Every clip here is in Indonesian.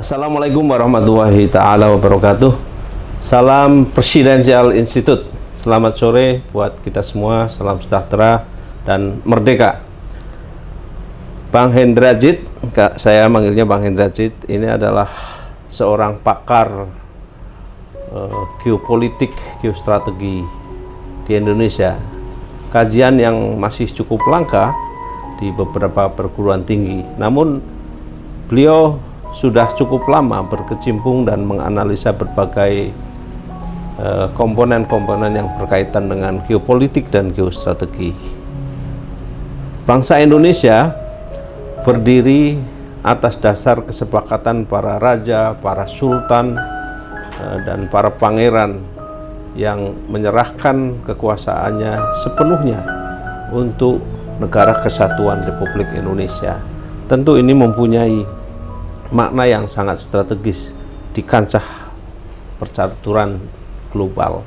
Assalamualaikum warahmatullahi taala wabarakatuh. Salam Presidential Institute. Selamat sore buat kita semua. Salam sejahtera dan merdeka. Bang Hendrajit, saya manggilnya Bang Hendrajit. Ini adalah seorang pakar geopolitik, geostrategi di Indonesia. Kajian yang masih cukup langka di beberapa perguruan tinggi. Namun beliau sudah cukup lama berkecimpung dan menganalisa berbagai komponen-komponen yang berkaitan dengan geopolitik dan geostrategi. Bangsa Indonesia berdiri atas dasar kesepakatan para raja, para sultan, dan para pangeran yang menyerahkan kekuasaannya sepenuhnya untuk Negara Kesatuan Republik Indonesia. Tentu ini mempunyai makna yang sangat strategis di kancah percaturan global.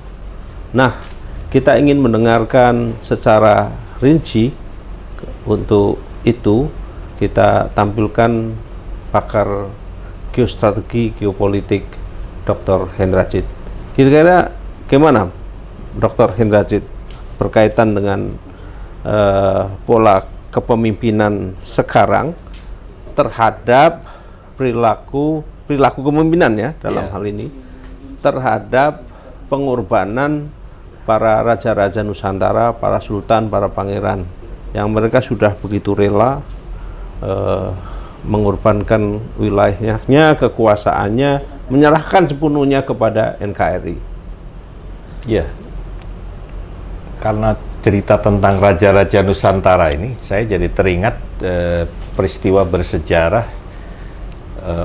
Nah, kita ingin mendengarkan secara rinci. Untuk itu kita tampilkan pakar geostrategi geopolitik Dr. Hendrajit. Kira-kira gimana Dr. Hendrajit berkaitan dengan pola kepemimpinan sekarang terhadap perilaku kepemimpinan ya dalam hal ini terhadap pengorbanan para raja-raja Nusantara, para sultan, para pangeran yang mereka sudah begitu rela mengorbankan wilayahnya, kekuasaannya, menyerahkan sepenuhnya kepada NKRI. Ya, karena cerita tentang raja-raja Nusantara ini, saya jadi teringat peristiwa bersejarah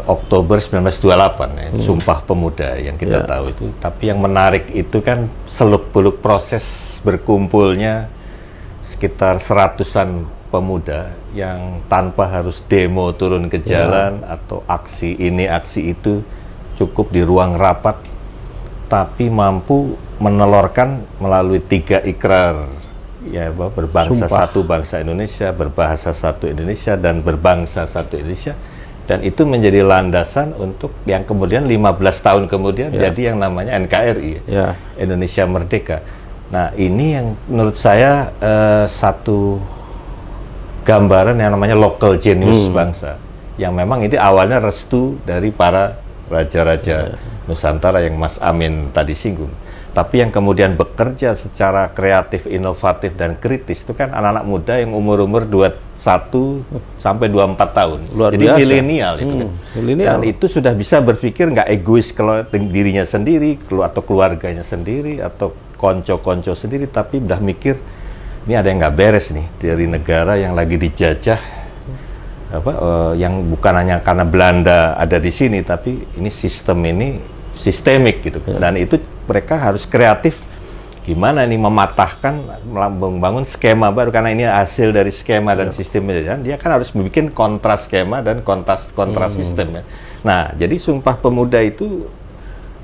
Oktober 1928 ya, Sumpah Pemuda yang kita tahu itu. Tapi yang menarik itu kan seluk-beluk proses berkumpulnya sekitar seratusan pemuda yang tanpa harus demo turun ke jalan atau aksi ini aksi itu, cukup di ruang rapat, tapi mampu menelorkan melalui 3 ikrar ya, berbangsa satu bangsa Indonesia, berbahasa satu Indonesia, dan berbangsa satu Indonesia. Dan itu menjadi landasan untuk yang kemudian 15 tahun kemudian jadi yang namanya NKRI, Indonesia Merdeka. Nah, ini yang menurut saya satu gambaran yang namanya local genius bangsa, yang memang ini awalnya restu dari para raja-raja Nusantara yang Mas Amin tadi singgung. Tapi yang kemudian bekerja secara kreatif, inovatif, dan kritis itu kan anak-anak muda yang umur-umur 21 sampai 24 tahun. Luar Jadi biasa. milenial itu kan. Dan itu sudah bisa berpikir nggak egois kalau dirinya sendiri, atau keluarganya sendiri, atau konco-konco sendiri, tapi udah mikir, ini ada yang nggak beres nih dari negara yang lagi dijajah, yang bukan hanya karena Belanda ada di sini, tapi ini sistemik gitu. Dan itu mereka harus kreatif gimana nih mematahkan, membangun skema baru, karena ini hasil dari skema dan sistem dia kan harus membuat kontra skema dan kontra sistem ya. Nah, jadi Sumpah Pemuda itu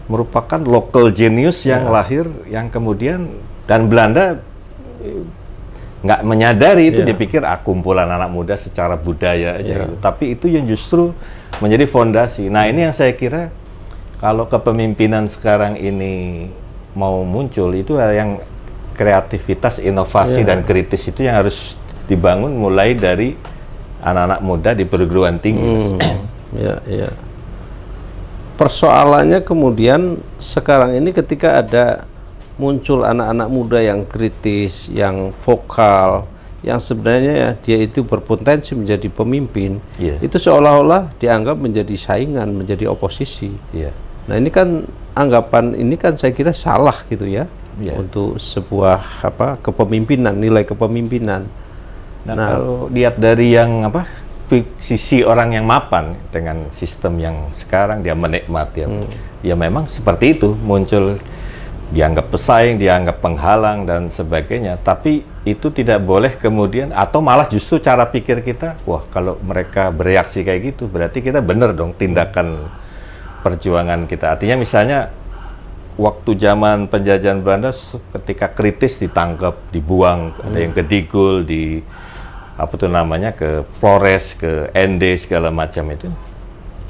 merupakan local genius yang lahir, yang kemudian, dan Belanda nggak menyadari itu, dipikir kumpulan anak muda secara budaya aja gitu. Tapi itu yang justru menjadi fondasi. Nah, ini yang saya kira kalau kepemimpinan sekarang ini mau muncul, itu yang kreativitas, inovasi, dan kritis itu yang harus dibangun mulai dari anak-anak muda di perguruan tinggi. Persoalannya kemudian sekarang ini ketika ada muncul anak-anak muda yang kritis, yang vokal, yang sebenarnya ya dia itu berpotensi menjadi pemimpin, itu seolah-olah dianggap menjadi saingan, menjadi oposisi. Nah, ini kan anggapan ini kan saya kira salah gitu ya, untuk sebuah kepemimpinan, nilai kepemimpinan. Nah, kalau lihat dari yang sisi orang yang mapan dengan sistem yang sekarang, dia menikmati ya memang seperti itu, muncul dianggap pesaing, dianggap penghalang dan sebagainya. Tapi itu tidak boleh kemudian, atau malah justru cara pikir kita, wah kalau mereka bereaksi kayak gitu berarti kita bener dong tindakan perjuangan kita. Artinya misalnya waktu zaman penjajahan Belanda, ketika kritis ditangkap, dibuang, ada yang ke Digul, ke Flores, ke ND segala macam itu.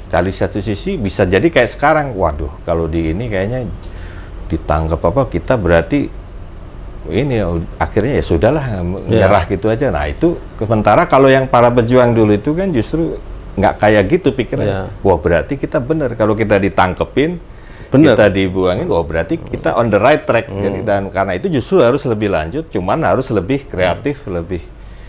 Dari satu sisi bisa jadi kayak sekarang, waduh kalau di ini kayaknya ditangkap kita berarti ini akhirnya ya sudahlah menyerah gitu aja. Nah itu sementara kalau yang para pejuang dulu itu kan justru nggak kayak gitu pikirannya. Wah berarti kita benar kalau kita ditangkepin, kita dibuangin, wah berarti kita on the right track. Jadi, dan karena itu justru harus lebih lanjut, cuman harus lebih kreatif, lebih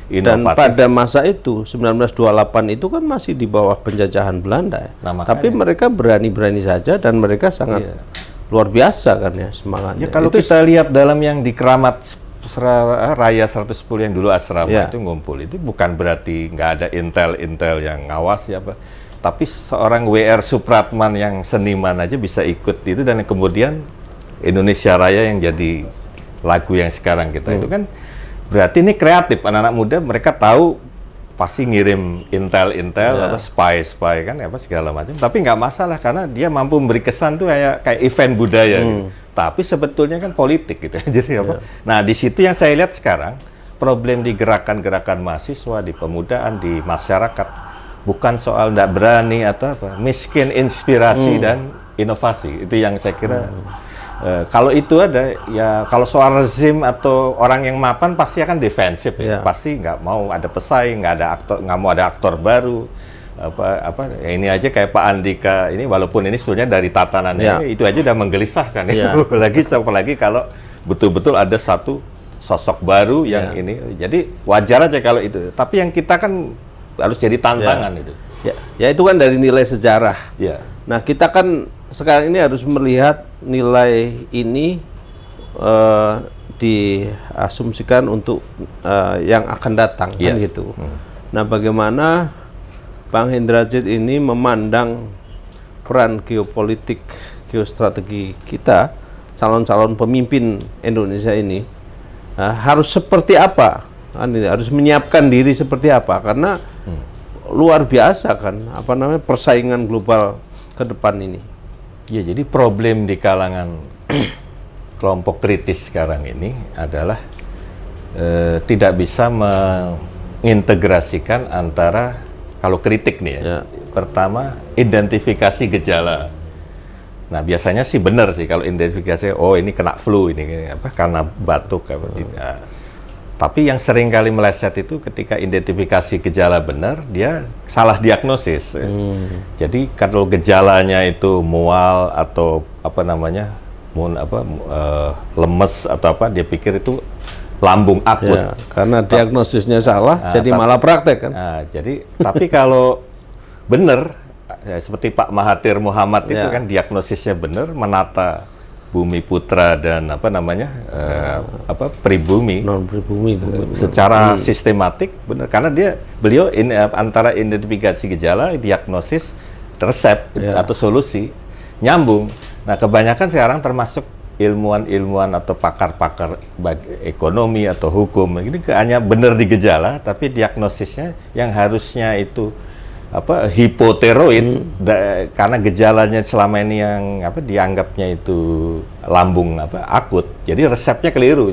inovatif. Dan pada masa itu 1928 itu kan masih di bawah penjajahan Belanda. Nah, tapi mereka berani-berani saja dan mereka sangat luar biasa kan ya semangatnya. Ya kalau itu kita lihat dalam yang di Keramat Raya 110 yang dulu asrama itu ngumpul, itu bukan berarti nggak ada intel yang ngawas ya apa, tapi seorang W.R. Supratman yang seniman aja bisa ikut itu, dan kemudian Indonesia Raya yang jadi lagu yang sekarang kita itu kan berarti ini kreatif, anak-anak muda mereka tahu pasti ngirim intel apa spy kan apa segala macam, tapi nggak masalah karena dia mampu memberi kesan tuh kayak event budaya gitu. Tapi sebetulnya kan politik gitu. Jadi apa? Nah, di situ yang saya lihat sekarang problem di gerakan-gerakan mahasiswa, di pemudaan, di masyarakat bukan soal nggak berani atau apa, miskin inspirasi dan inovasi. Itu yang saya kira kalau itu ada ya, kalau soal rezim atau orang yang mapan pasti akan defensif ya. Pasti nggak mau ada pesaing, nggak mau ada aktor baru. Ya ini aja kayak Pak Andika ini, walaupun ini sebenarnya dari tatanannya itu aja udah menggelisahkan ya. Apalagi kalau betul-betul ada satu sosok baru yang ini, jadi wajar aja kalau itu, tapi yang kita kan harus jadi tantangan itu ya itu kan dari nilai sejarah. Nah kita kan sekarang ini harus melihat nilai ini diasumsikan untuk yang akan datang kan gitu. Nah bagaimana Bang Hendrajit ini memandang peran geopolitik, geostrategi kita, calon-calon pemimpin Indonesia ini harus seperti apa? Harus menyiapkan diri seperti apa? Karena luar biasa kan, persaingan global ke depan ini. Ya, jadi problem di kalangan kelompok kritis sekarang ini adalah tidak bisa mengintegrasikan antara, kalau kritik nih pertama identifikasi gejala. Nah biasanya sih benar sih kalau identifikasi, oh ini kena flu, ini karena batuk tapi yang sering kali meleset itu ketika identifikasi gejala benar, dia salah diagnosis. Jadi kalau gejalanya itu mual atau lemes atau apa, dia pikir itu lambung akut. Karena diagnosisnya salah, jadi malah praktek kan. Jadi tapi kalau benar, seperti Pak Mahathir Mohamad itu kan diagnosisnya benar, menata bumi putra dan pribumi, secara sistematik benar, karena beliau antara identifikasi gejala, diagnosis, resep atau solusi nyambung. Nah kebanyakan sekarang termasuk ilmuwan atau pakar-pakar ekonomi atau hukum ini hanya benar di gejala, tapi diagnosisnya yang harusnya itu hipoteroid, karena gejalanya selama ini yang dianggapnya itu lambung akut, jadi resepnya keliru.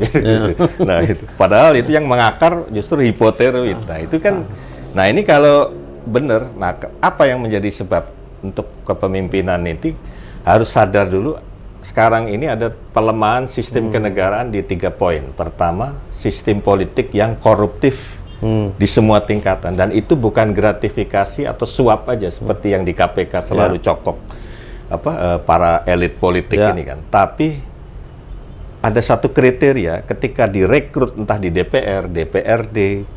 Nah itu padahal itu yang mengakar justru hipoteroid. Nah itu kan, nah ini kalau benar, nah apa yang menjadi sebab untuk kepemimpinan ini harus sadar dulu. Sekarang ini ada pelemahan sistem kenegaraan di 3 poin. Pertama, sistem politik yang koruptif di semua tingkatan, dan itu bukan gratifikasi atau suap aja seperti yang di KPK selalu cokok para elit politik ini kan. Tapi ada satu kriteria ketika direkrut entah di DPR, DPRD,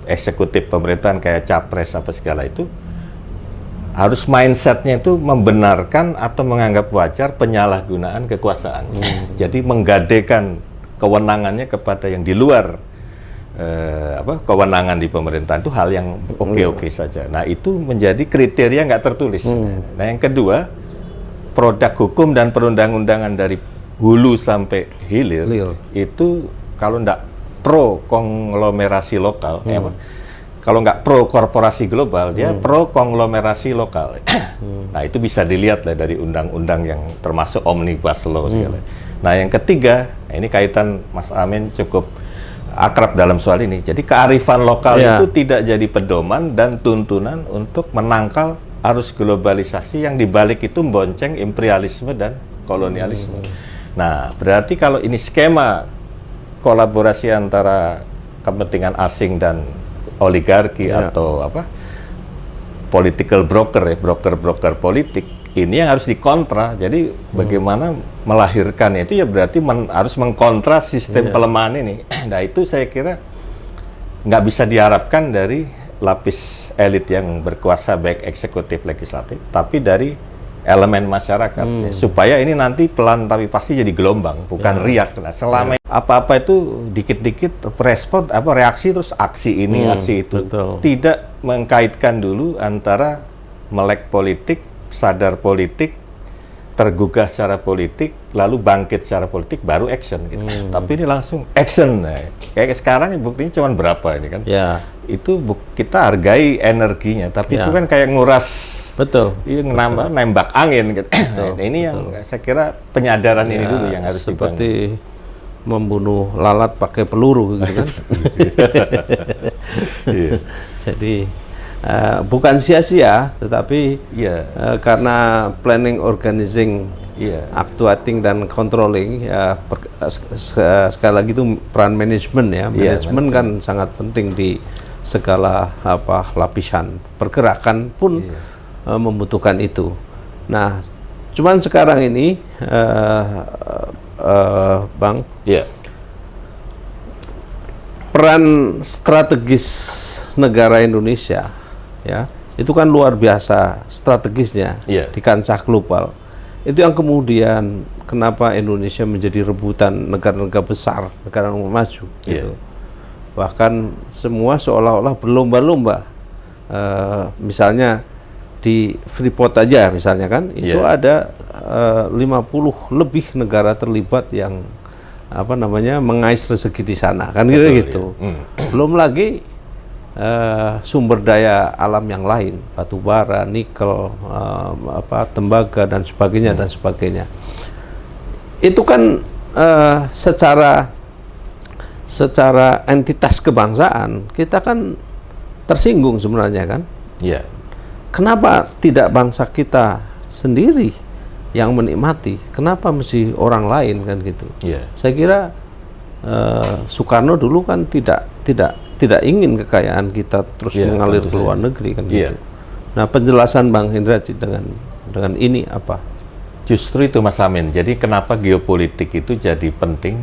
eksekutif pemerintahan kayak capres apa segala itu, harus mindsetnya itu membenarkan atau menganggap wajar penyalahgunaan kekuasaan. Jadi menggadekan kewenangannya kepada yang di luar kewenangan di pemerintahan itu hal yang oke-oke saja. Nah itu menjadi kriteria nggak tertulis. Nah yang kedua, produk hukum dan perundang-undangan dari hulu sampai hilir itu kalau nggak pro konglomerasi lokal, kalau nggak pro korporasi global, dia pro konglomerasi lokal. Nah itu bisa dilihat lah dari undang-undang yang termasuk omnibus law segala. Nah yang ketiga, ini kaitan Mas Amin cukup akrab dalam soal ini. Jadi kearifan lokal itu tidak jadi pedoman dan tuntunan untuk menangkal arus globalisasi yang dibalik itu bonceng imperialisme dan kolonialisme. Nah, berarti kalau ini skema kolaborasi antara kepentingan asing dan oligarki atau political broker ya, broker politik, ini yang harus dikontra. Jadi bagaimana melahirkan itu ya berarti harus mengkontra sistem pelemahan ini. Nah, itu saya kira nggak bisa diharapkan dari lapis elit yang berkuasa baik eksekutif legislatif, tapi dari elemen masyarakat ya, supaya ini nanti pelan tapi pasti jadi gelombang, bukan riak. Nah, selama apa-apa itu dikit-dikit respon reaksi terus aksi ini aksi itu, tidak mengkaitkan dulu antara melek politik, sadar politik, tergugah secara politik, lalu bangkit secara politik, baru action gitu. Tapi ini langsung action. Nah, kayak sekarang buktinya cuma berapa ini kan? Itu kita hargai energinya, tapi itu kan kayak nguras. Nembak angin gitu. Nah, ini yang saya kira penyadaran ini dulu yang harus dibangun. Seperti membunuh lalat pakai peluru gitu kan. Jadi bukan sia-sia, tetapi karena planning, organizing, actuating dan controlling, sekali lagi itu peran manajemen ya. Manajemen kan sangat penting di segala lapisan pergerakan pun membutuhkan itu. Nah, cuman sekarang ini Bang, peran strategis negara Indonesia ya, itu kan luar biasa strategisnya di kancah global. Itu yang kemudian kenapa Indonesia menjadi rebutan negara-negara besar, negara maju gitu. Bahkan semua seolah-olah berlomba-lomba. Misalnya di Freeport aja misalnya kan, itu ada 50 lebih negara terlibat yang mengais rezeki di sana kan gitu. Belum lagi sumber daya alam yang lain, batu bara, nikel, tembaga dan sebagainya itu kan secara entitas kebangsaan kita kan tersinggung sebenarnya kan. Kenapa tidak bangsa kita sendiri yang menikmati? Kenapa mesti orang lain kan gitu? Saya kira Soekarno dulu kan tidak ingin kekayaan kita terus mengalir ke luar negeri kan gitu. Nah, penjelasan Bang Hendra dengan ini apa? Justru itu Mas Amin. Jadi kenapa geopolitik itu jadi penting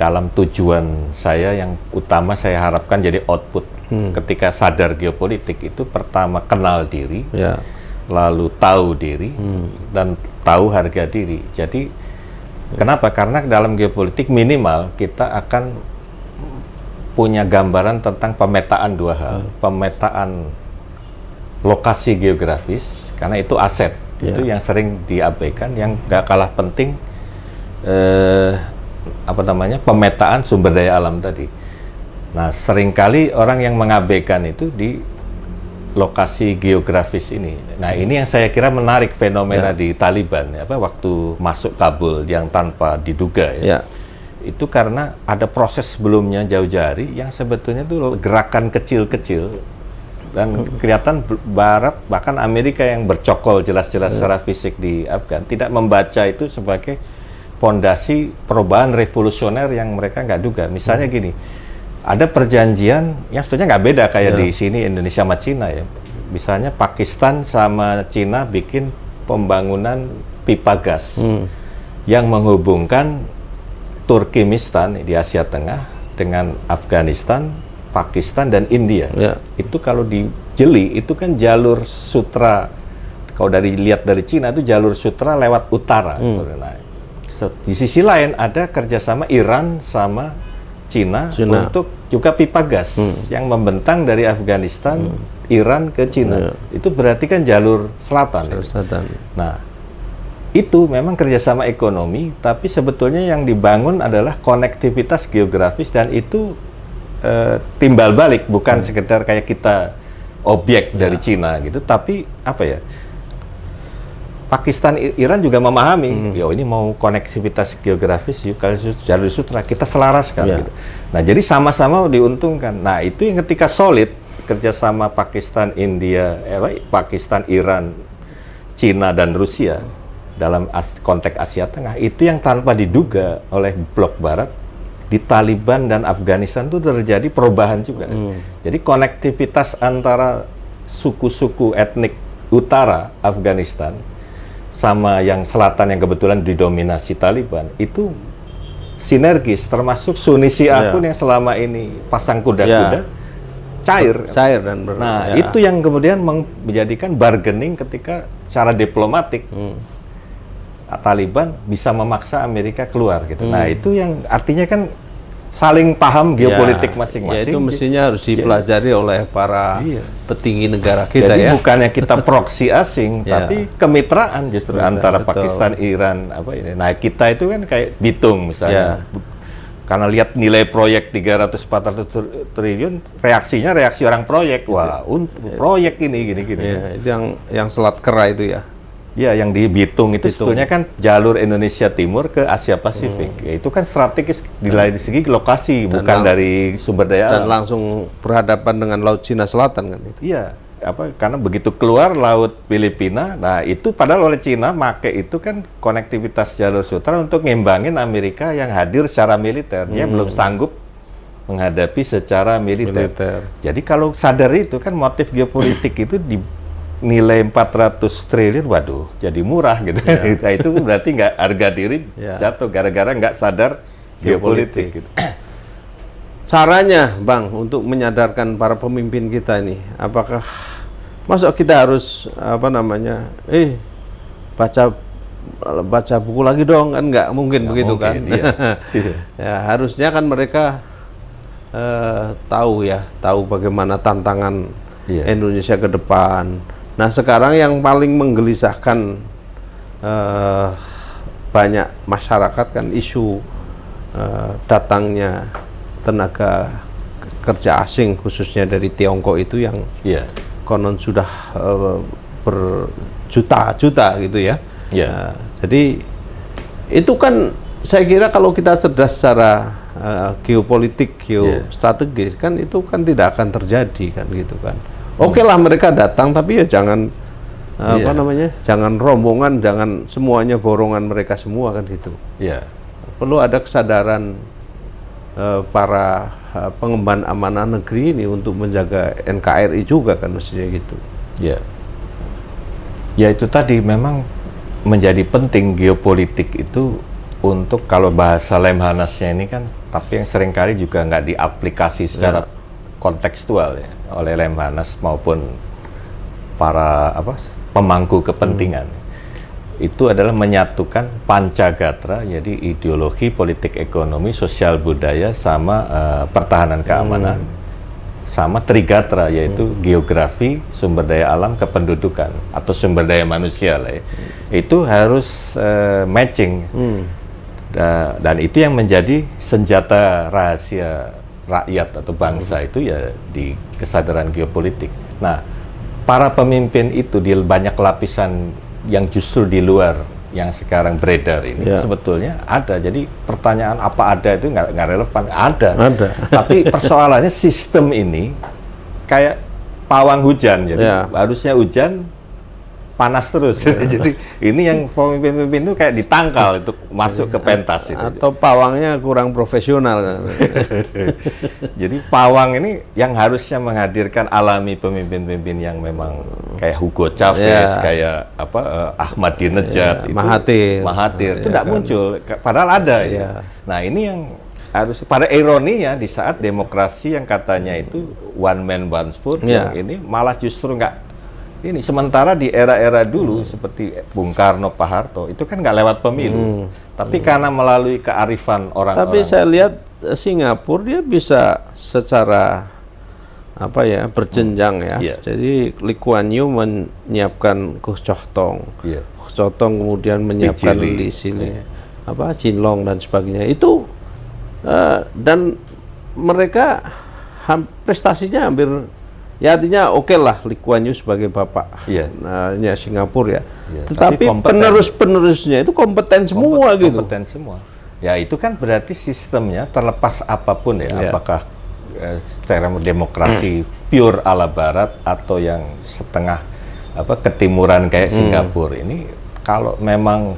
dalam tujuan saya yang utama saya harapkan jadi output. Ketika sadar geopolitik itu pertama kenal diri, lalu tahu diri, dan tahu harga diri. Jadi kenapa? Karena dalam geopolitik minimal kita akan punya gambaran tentang pemetaan dua hal. Pemetaan lokasi geografis, karena itu aset. Itu yang sering diabaikan, yang gak kalah penting pemetaan sumber daya alam tadi. Nah, seringkali orang yang mengabaikan itu di lokasi geografis ini. Nah, ini yang saya kira menarik fenomena di Taliban, waktu masuk Kabul yang tanpa diduga itu karena ada proses sebelumnya jauh-jauh hari yang sebetulnya itu gerakan kecil-kecil dan kelihatan Barat bahkan Amerika yang bercokol jelas-jelas secara fisik di Afgan tidak membaca itu sebagai fondasi perubahan revolusioner yang mereka nggak duga. Misalnya gini, ada perjanjian yang sebetulnya nggak beda kayak di sini Indonesia sama Cina ya. Misalnya Pakistan sama Cina bikin pembangunan pipa gas yang menghubungkan Turkmenistan di Asia Tengah dengan Afghanistan, Pakistan dan India. Itu kalau dijeli itu kan jalur sutra. Kalau lihat dari Cina itu jalur sutra lewat utara. Nah, di sisi lain ada kerjasama Iran sama Cina untuk juga pipa gas yang membentang dari Afghanistan, Iran ke Cina. Itu berarti kan jalur selatan. Nah, itu memang kerjasama ekonomi, tapi sebetulnya yang dibangun adalah konektivitas geografis dan itu timbal balik, bukan sekedar kayak kita objek dari Cina gitu, tapi Pakistan, Iran juga memahami, ini mau konektivitas geografis, kalau jalur sutra kita selaraskan. Gitu. Nah, jadi sama-sama diuntungkan. Nah, itu yang ketika solid, kerjasama Pakistan, India, Pakistan, Iran, Cina dan Rusia dalam konteks Asia Tengah itu yang tanpa diduga oleh blok Barat di Taliban dan Afghanistan itu terjadi perubahan juga. Jadi konektivitas antara suku-suku etnik utara Afghanistan sama yang selatan yang kebetulan didominasi Taliban itu sinergis, termasuk Sunni Syiah pun yang selama ini pasang kuda-kuda cair dan itu yang kemudian menjadikan bargaining ketika cara diplomatik Taliban bisa memaksa Amerika keluar gitu. Nah itu yang artinya kan saling paham geopolitik masing-masing. Ya itu mestinya harus dipelajari oleh para petinggi negara kita. Jadi bukannya kita proksi asing, tapi kemitraan justru antara Pakistan, Iran, apa ini. Nah kita itu kan kayak Bitung misalnya, karena lihat nilai proyek 300-400 triliun, reaksinya reaksi orang proyek, wah proyek ini gini. Ya, itu yang Selat Kera itu ya. Ya, yang di Bitung itu sebetulnya kan jalur Indonesia Timur ke Asia Pasifik. Ya, itu kan strategis dari segi lokasi, bukan dari sumber daya alam. Dan langsung berhadapan dengan Laut Cina Selatan kan itu. Iya, karena begitu keluar Laut Filipina, nah itu padahal oleh Cina make itu kan konektivitas jalur sutra untuk ngimbangin Amerika yang hadir secara militer. Dia belum sanggup menghadapi secara militer. Jadi kalau sadar itu kan motif geopolitik itu di nilai 400 triliun, waduh, jadi murah gitu. Nah, itu berarti nggak harga diri jatuh gara-gara nggak sadar geopolitik. Gitu. Caranya, Bang, untuk menyadarkan para pemimpin kita ini, apakah masuk kita harus baca buku lagi dong, kan nggak mungkin begitu mungkin, kan? Ya harusnya kan mereka tahu bagaimana tantangan Indonesia ke depan. Nah sekarang yang paling menggelisahkan banyak masyarakat kan isu datangnya tenaga kerja asing khususnya dari Tiongkok itu yang konon sudah berjuta-juta gitu ya. Jadi itu kan saya kira kalau kita cerdas secara geopolitik, geostrategis kan itu kan tidak akan terjadi kan gitu kan. Oke lah mereka datang tapi ya jangan jangan rombongan, jangan semuanya borongan mereka semua kan gitu. Perlu ada kesadaran para pengemban amanah negeri ini untuk menjaga NKRI juga kan mestinya gitu. Ya itu tadi memang menjadi penting geopolitik itu untuk kalau bahasa Lemhanasnya ini kan, tapi yang seringkali juga nggak diaplikasi secara kontekstual ya oleh Lemhanas maupun para pemangku kepentingan. Itu adalah menyatukan Pancagatra, jadi ideologi, politik, ekonomi, sosial, budaya, sama pertahanan keamanan, sama Trigatra, yaitu geografi, sumber daya alam, kependudukan, atau sumber daya manusia lah ya. Itu harus matching. Dan itu yang menjadi senjata rahasia rakyat atau bangsa itu ya di kesadaran geopolitik. Nah, para pemimpin itu di banyak lapisan yang justru di luar yang sekarang beredar ini sebetulnya ada. Jadi pertanyaan apa ada itu nggak relevan. Ada. Tapi persoalannya sistem ini kayak pawang hujan. Jadi harusnya hujan panas terus. Jadi ini yang pemimpin-pemimpin itu kayak ditangkal untuk masuk ke pentas itu. Atau pawangnya kurang profesional. Jadi pawang ini yang harusnya menghadirkan alami pemimpin-pemimpin yang memang kayak Hugo Chavez, kayak Ahmadinejad, Mahathir itu tidak muncul. Padahal ada. Nah ini yang harus pada ironinya di saat demokrasi yang katanya itu one man one vote, yang ini malah justru nggak. Ini sementara di era-era dulu seperti Bung Karno, Pak Harto itu kan nggak lewat pemilu, tapi karena melalui kearifan orang-orang. Tapi saya lihat Singapura dia bisa secara berjenjang ya. Jadi Lee Kuan Yew menyiapkan Goh Chok Tong, Goh Chok Tong kemudian menyiapkan di sini Chin Long dan sebagainya. Itu dan mereka prestasinya hampir. Ya artinya oke lah Lee Kuan Yew sebagai bapaknya Singapura ya. Tetapi penerus-penerusnya itu kompeten semua gitu. Kompeten semua. Ya itu kan berarti sistemnya terlepas apapun ya, apakah secara demokrasi pure ala Barat atau yang setengah ketimuran kayak Singapura ini, kalau memang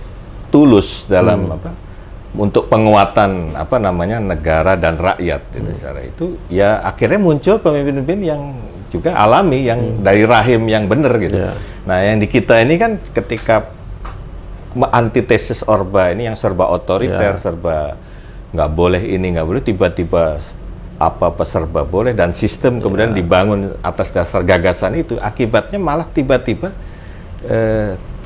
tulus dalam untuk penguatan negara dan rakyat itu ya akhirnya muncul pemimpin-pemimpin yang juga alami, yang dari rahim yang benar gitu. Nah, yang di kita ini kan ketika antitesis Orba ini yang serba otoriter, serba nggak boleh ini, nggak boleh, tiba-tiba apa-apa serba boleh, dan sistem kemudian dibangun atas dasar gagasan itu, akibatnya malah tiba-tiba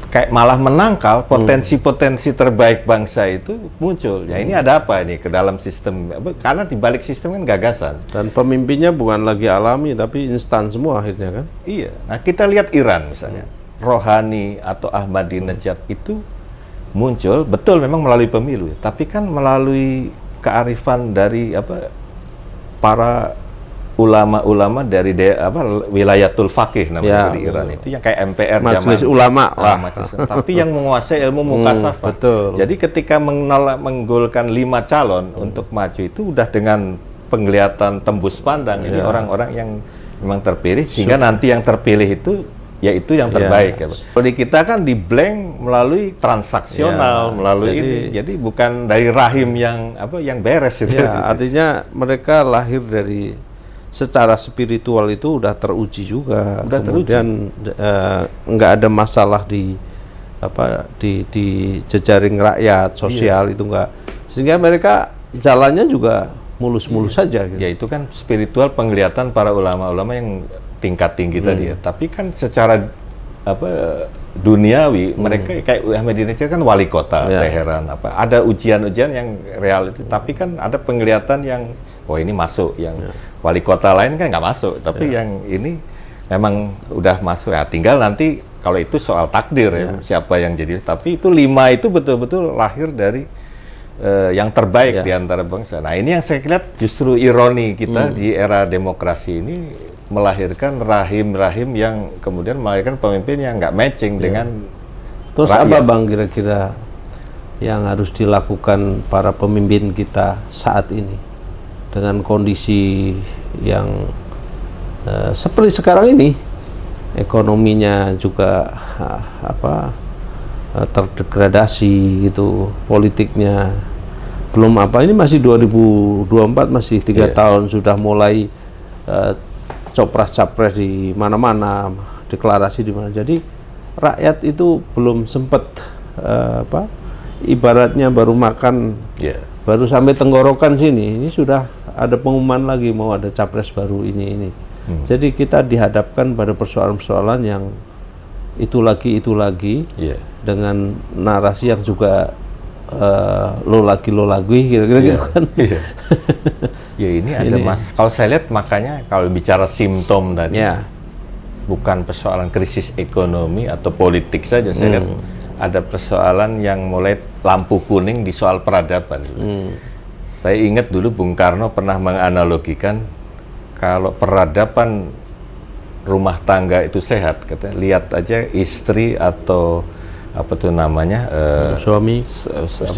kayak malah menangkal potensi-potensi terbaik bangsa itu muncul. Ya ini ada apa ini ke dalam sistem, karena di balik sistem kan gagasan. Dan pemimpinnya bukan lagi alami tapi instan semua akhirnya kan. Iya. Nah, kita lihat Iran misalnya. Rohani atau Ahmadinejad itu muncul betul memang melalui pemilu, tapi kan melalui kearifan dari para ulama-ulama dari wilayatul faqih namanya di Iran itu, yang kayak MPR majelis zaman ulama lah. Tapi yang menguasai ilmu mukasafah. Betul. Jadi ketika menggolkan 5 calon untuk maju itu udah dengan penglihatan tembus pandang ini orang-orang yang memang terpilih, sehingga nanti yang terpilih itu yaitu yang terbaik. Kalau di kita kan di blank melalui transaksional, melalui jadi bukan dari rahim yang yang beres itu. Artinya mereka lahir dari secara spiritual itu udah teruji juga. Kemudian nggak ada masalah di jejaring rakyat sosial itu nggak, sehingga mereka jalannya juga mulus-mulus saja gitu. Ya itu kan spiritual penglihatan para ulama-ulama yang tingkat tinggi tadi ya. Tapi kan secara duniawi mereka kayak Ahmadinejad kan wali kota Teheran, ada ujian-ujian yang reality, tapi kan ada penglihatan yang ini masuk, yang wali kota lain kan nggak masuk, tapi yang ini memang udah masuk. Ya tinggal nanti kalau itu soal takdir siapa yang jadi, tapi itu 5 itu betul-betul lahir dari yang terbaik di antara bangsa. Nah, ini yang saya lihat justru ironi kita di era demokrasi ini melahirkan rahim-rahim yang kemudian melahirkan pemimpin yang nggak matching dengan Terus rakyat. apa Bang kira-kira yang harus dilakukan para pemimpin kita saat ini dengan kondisi yang seperti sekarang ini, ekonominya juga terdegradasi gitu, politiknya belum ini masih 2024, masih 3 tahun sudah mulai copras-capres di mana-mana, deklarasi di mana. Jadi rakyat itu belum sempat ibaratnya baru makan, baru sampai tenggorokan sini, ini sudah ada pengumuman lagi mau ada capres baru ini. Jadi kita dihadapkan pada persoalan-persoalan yang itu lagi dengan narasi yang juga lo lagi kira-kira gitu kan. Ya ini ada Mas, kalau saya lihat makanya kalau bicara simptom tadi bukan persoalan krisis ekonomi atau politik saja, saya lihat ada persoalan yang mulai lampu kuning di soal peradaban. Saya ingat dulu Bung Karno pernah menganalogikan kalau peradaban rumah tangga itu sehat, katanya lihat aja istri atau suami,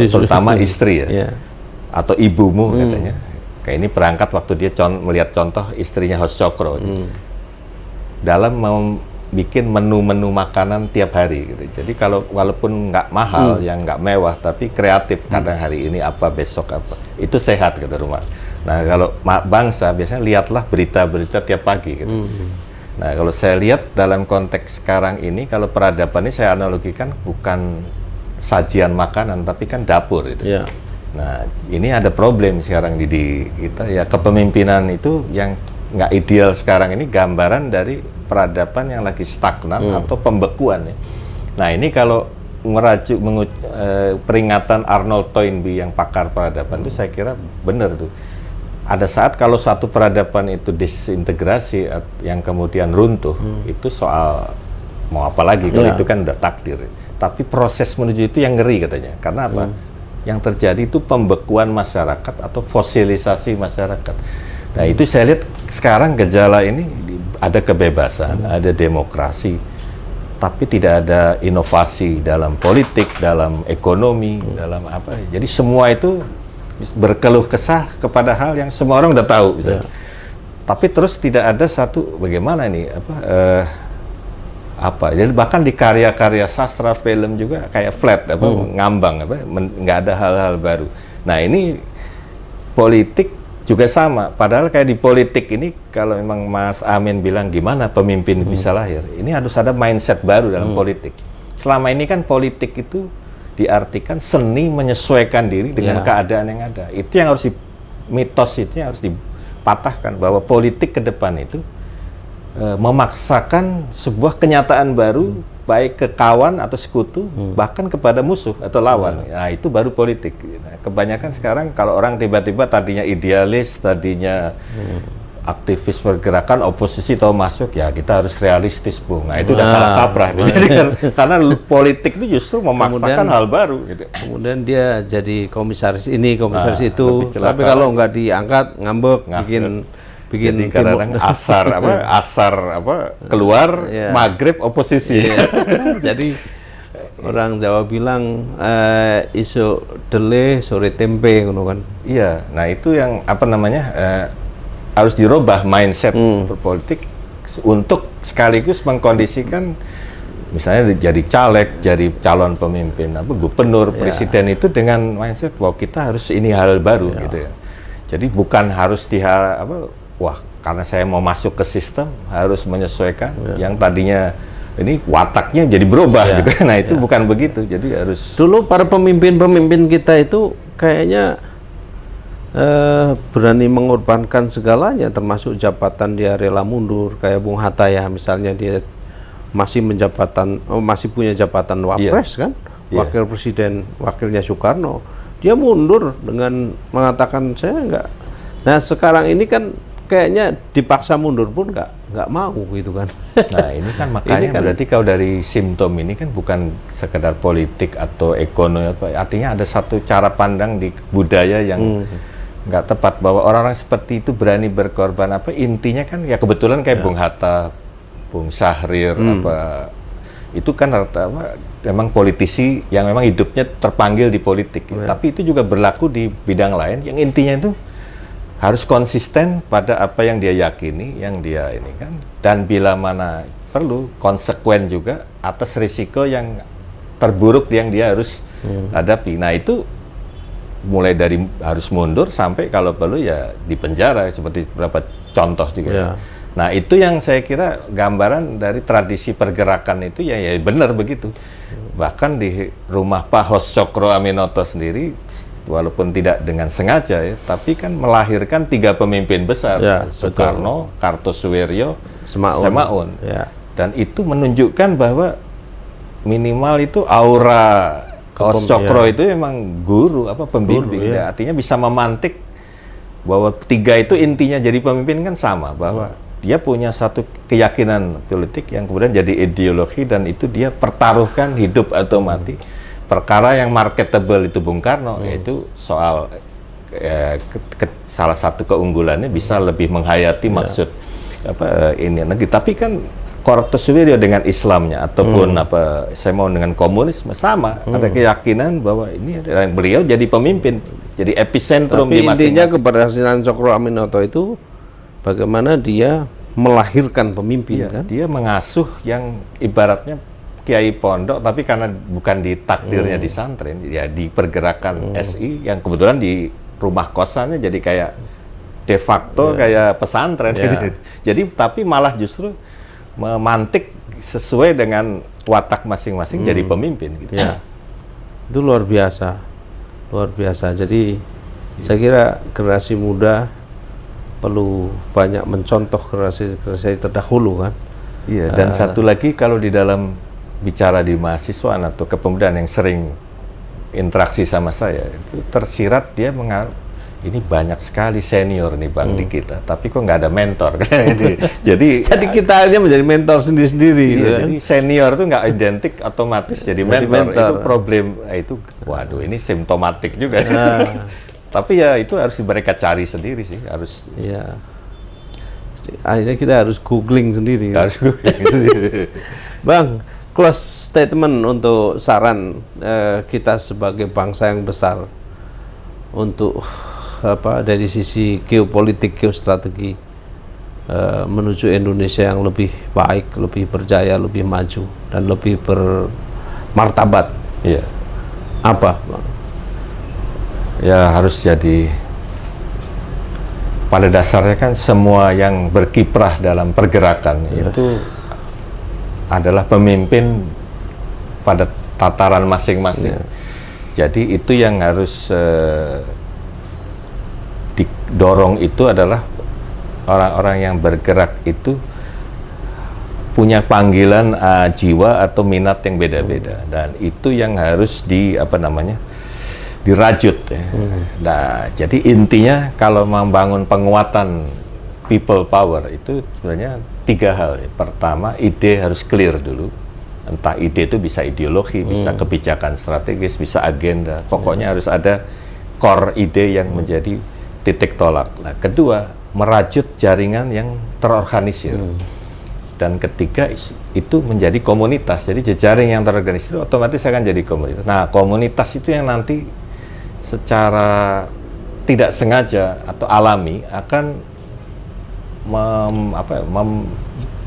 terutama istri atau ibumu katanya. Kayak ini berangkat waktu dia melihat contoh istrinya Hos Cokro dalam mau bikin menu-menu makanan tiap hari gitu. Jadi kalau walaupun nggak mahal, yang nggak mewah, tapi kreatif, kadang hari ini apa, besok apa, itu sehat gitu rumah. Nah kalau bangsa biasanya lihatlah berita-berita tiap pagi gitu. Nah kalau saya lihat dalam konteks sekarang ini, kalau peradaban ini saya analogikan bukan sajian makanan, tapi kan dapur itu. Nah, ini ada problem sekarang di kita ya, kepemimpinan itu yang nggak ideal sekarang ini gambaran dari peradaban yang lagi stagnan atau pembekuan ya. Nah, ini kalau peringatan Arnold Toynbee yang pakar peradaban itu saya kira benar tuh. Ada saat kalau satu peradaban itu disintegrasi yang kemudian runtuh, itu soal mau apa lagi kalau itu kan udah takdir. Tapi proses menuju itu yang ngeri katanya. Karena apa? Yang terjadi itu pembekuan masyarakat atau fosilisasi masyarakat. Nah itu saya lihat sekarang gejala ini, ada kebebasan, ada demokrasi, tapi tidak ada inovasi dalam politik, dalam ekonomi, dalam apa. Jadi semua itu berkeluh kesah kepada hal yang semua orang udah tahu misalnya. Tapi terus tidak ada satu bagaimana ini jadi bahkan di karya-karya sastra film juga kayak flat ngambang nggak ada hal-hal baru. Nah ini politik juga sama, padahal kayak di politik ini kalau memang Mas Amin bilang gimana pemimpin bisa lahir, ini harus ada mindset baru dalam politik. Selama ini kan politik itu diartikan seni menyesuaikan diri dengan keadaan yang ada. Itu yang harus mitos itu yang harus dipatahkan, bahwa politik ke depan itu memaksakan sebuah kenyataan baru, baik ke kawan atau sekutu, bahkan kepada musuh atau lawan. Nah, itu baru politik. Nah, kebanyakan sekarang kalau orang tiba-tiba tadinya idealis, tadinya aktivis pergerakan, oposisi tahu masuk, ya kita harus realistis, Bung. Nah, itu udah salah kaprah. Jadi karena politik itu justru memaksakan hal baru. Gitu. Kemudian dia jadi komisaris ini, komisaris itu. Tapi kalau nggak diangkat, ngambek, bikin kadang-kadang asar keluar, maghrib oposisi. Jadi orang Jawa bilang isu dele sore tempe ngono kan. Iya, nah itu yang harus dirubah mindset berpolitik untuk sekaligus mengkondisikan misalnya jadi caleg, jadi calon pemimpin gubernur, presiden itu dengan mindset bahwa kita harus ini hal baru gitu ya. Jadi bukan harus karena saya mau masuk ke sistem harus menyesuaikan yang tadinya ini wataknya jadi berubah gitu. Nah itu bukan begitu. Jadi harus dulu para pemimpin kita itu kayaknya berani mengorbankan segalanya, termasuk jabatan dia rela mundur, kayak Bung Hatta ya misalnya, dia masih punya jabatan wapres kan, wakil presiden, wakilnya Soekarno, dia mundur dengan mengatakan saya enggak. Nah sekarang ini kan kayaknya dipaksa mundur pun nggak mau gitu kan. Nah ini kan makanya berarti kalau dari simptom ini kan bukan sekedar politik atau ekonomi artinya ada satu cara pandang di budaya yang nggak tepat, bahwa orang-orang seperti itu berani berkorban intinya kan ya kebetulan kayak Bung Hatta, Bung Syahrir itu kan memang politisi yang memang hidupnya terpanggil di politik. Tapi itu juga berlaku di bidang lain yang intinya itu harus konsisten pada apa yang dia yakini, yang dia ini kan, dan bila mana perlu konsekuen juga atas risiko yang terburuk yang dia harus hadapi. Nah itu mulai dari harus mundur sampai kalau perlu ya dipenjara seperti beberapa contoh juga. Nah itu yang saya kira gambaran dari tradisi pergerakan itu ya benar begitu. Bahkan di rumah Pak Hos Cokro Aminoto sendiri, walaupun tidak dengan sengaja ya, tapi kan melahirkan 3 pemimpin besar, Soekarno, Kartosuwiryo, Semaun. Dan itu menunjukkan bahwa minimal itu aura Hos Cokro itu memang guru, pembimbing. Ya, artinya bisa memantik bahwa 3 itu intinya jadi pemimpin kan sama, bahwa dia punya satu keyakinan politik yang kemudian jadi ideologi, dan itu dia pertaruhkan hidup atau mati. Perkara yang marketable itu Bung Karno, yaitu soal salah satu keunggulannya bisa lebih menghayati maksud ini negeri. Tapi kan Kartosuwiryo dengan Islamnya ataupun saya mau dengan komunisme sama, ada keyakinan bahwa ini beliau jadi pemimpin, jadi epicentrum di masing-masing. Intinya keberhasilan Cokro Aminoto itu bagaimana dia melahirkan pemimpin kan? Dia mengasuh yang ibaratnya kiai pondok, tapi karena bukan di takdirnya di santren, ya di pergerakan SI yang kebetulan di rumah kosannya jadi kayak de facto kayak pesantren. Jadi tapi malah justru memantik sesuai dengan watak masing-masing jadi pemimpin gitu. Itu luar biasa. Jadi saya kira generasi muda perlu banyak mencontoh generasi terdahulu kan. Dan satu lagi, kalau di dalam bicara di mahasiswa atau kepemudaan yang sering interaksi sama saya, itu tersirat dia ini banyak sekali senior nih Bang di kita, tapi kok nggak ada mentor. jadi kita aja menjadi mentor sendiri-sendiri. Jadi senior itu nggak identik otomatis jadi mentor. Itu problem, itu waduh ini simptomatik juga. Tapi ya itu harus mereka cari sendiri sih, harus. Akhirnya kita harus googling sendiri. Bang, close statement untuk saran kita sebagai bangsa yang besar untuk dari sisi geopolitik, geostrategi menuju Indonesia yang lebih baik, lebih berjaya, lebih maju, dan lebih bermartabat. Iya. Apa, Bang? Ya harus jadi, pada dasarnya kan semua yang berkiprah dalam pergerakan itu adalah pemimpin pada tataran masing-masing. Jadi itu yang harus didorong, itu adalah orang-orang yang bergerak itu punya panggilan jiwa atau minat yang beda-beda, dan itu yang harus dirajut ya. Nah, jadi intinya kalau membangun penguatan people power itu sebenarnya 3 hal. Pertama, ide harus clear dulu. Entah ide itu bisa ideologi, bisa kebijakan strategis, bisa agenda. Pokoknya harus ada core ide yang menjadi titik tolak. Nah, kedua, merajut jaringan yang terorganisir. Dan ketiga, itu menjadi komunitas. Jadi jejaring yang terorganisir otomatis akan jadi komunitas. Nah, komunitas itu yang nanti secara tidak sengaja atau alami akan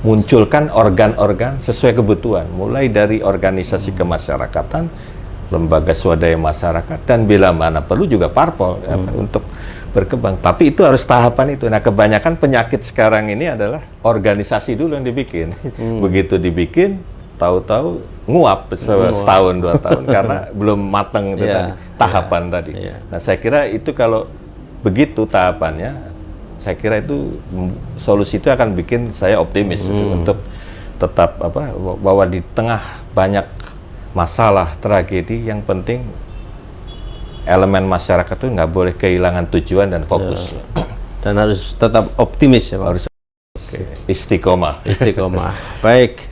memunculkan organ-organ sesuai kebutuhan, mulai dari organisasi kemasyarakatan, lembaga swadaya masyarakat, dan bila mana perlu juga parpol untuk berkembang. Tapi itu harus tahapan itu. Nah, kebanyakan penyakit sekarang ini adalah organisasi dulu yang dibikin. Begitu dibikin, tahu-tahu nguap setahun 2 tahun karena belum matang itu tadi, tahapan tadi. Nah, saya kira itu kalau begitu tahapannya, saya kira itu solusi itu akan bikin saya optimis untuk tetap bahwa di tengah banyak masalah, tragedi, yang penting elemen masyarakat itu nggak boleh kehilangan tujuan dan fokus. Dan harus tetap optimis ya, Pak. Harus istiqomah. Istiqomah. Baik.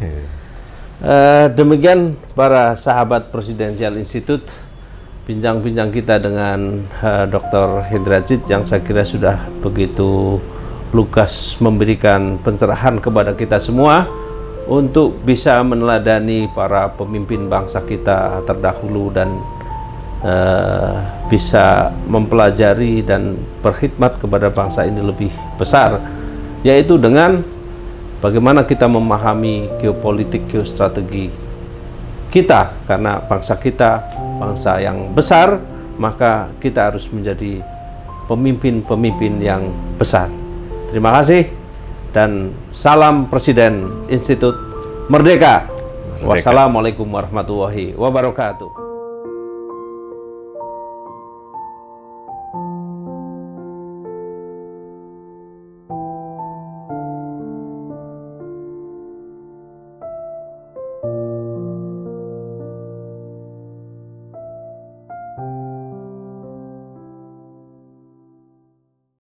Demikian para sahabat Presidensial Institute, bincang-bincang kita dengan Dr. Hendrajit yang saya kira sudah begitu lugas memberikan pencerahan kepada kita semua untuk bisa meneladani para pemimpin bangsa kita terdahulu dan bisa mempelajari dan berkhidmat kepada bangsa ini lebih besar, yaitu dengan bagaimana kita memahami geopolitik, geostrategi kita, karena bangsa kita bangsa yang besar, maka kita harus menjadi pemimpin-pemimpin yang besar. Terima kasih dan salam Presiden Institut Merdeka. Wassalamualaikum warahmatullahi wabarakatuh.